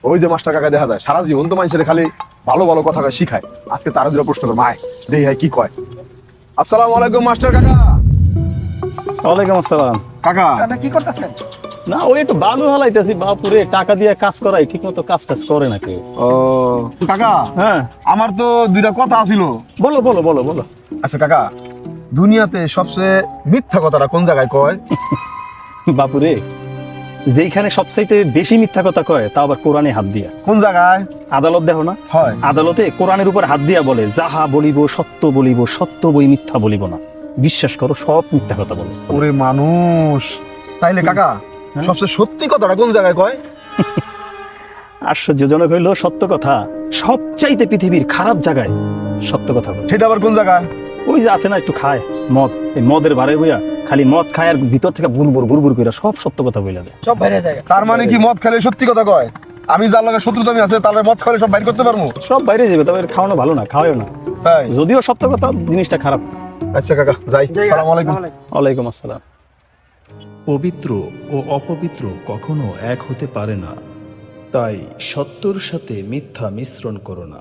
ওই যে মাস্টার কাকা দেখা যায় সারা জীবন তো মানুষের খালি ভালো ভালো কথা শিখায়, আজকে তারা দুটো প্রশ্ন করে মায় দেই হয় কি কয়। আসসালামু আলাইকুম মাস্টার কাকা। ওয়ালাইকুম আসসালাম। কাকা কি করতেছেন? না ওই একটু বালু হালাইতেছি, বাপুরে টাকা দিয়ে কাজ করাই ঠিক মতো কাজ টাজ করে না কেউ। ও কাকা, হ্যাঁ আমার তো দুইটা কথা ছিল। বলো বলো বলো বলো। আচ্ছা কাকা, দুনিয়াতে সবচেয়ে মিথ্যা কথাটা কোন জায়গায় কয়? বাপুরে যেখানে সবচাইতে বেশি মিথ্যা কথা কয় তা আবার কোরআনে হাত দিয়া। কোন জায়গায়? আদালত দেখো না, হয় আদালতে কোরআনের উপর হাত দিয়া বলে যাহা বলিব সত্য বই মিথ্যা বলিব না। বিশ্বাস করো সব মিথ্যা কথা বলে। ওরে মানুষ, তাইলে কাকা সবচেয়ে সত্যি কথাটা কোন জায়গায় কয়? আশ্চর্যজনক হইলো সত্য কথা সবচাইতে পৃথিবীর খারাপ জায়গায় সত্য কথা বলে। সেটা আবার কোন জায়গায়? ওই যে আছে না একটু খায় মদ, এই মদের বারে বইয়া খালি মদ খায় আর ভিতর থেকে বুরবুর করে সব সত্য কথা বইলা দেয়। সব বাইরে জায়গা। তার মানে কি মদ খেলে সত্যি কথা কয়? আমি যার লগে শত্রুতামি আছে তাহলে মদ খাওয়ালে সব বাইর করতে পারবো? সব বাইরে যাবে, তবে এর খাওয়ানো ভালো না, খাওয়াও না। তাই? যদিও সত্য কথা জিনিসটা খারাপ। আচ্ছা কাকা যাই, আসসালামু আলাইকুম। ওয়ালাইকুম আসসালাম। পবিত্র ও অপবিত্র কখনো এক হতে পারে না, তাই সত্যর সাথে মিথ্যা মিশ্রণ করো না।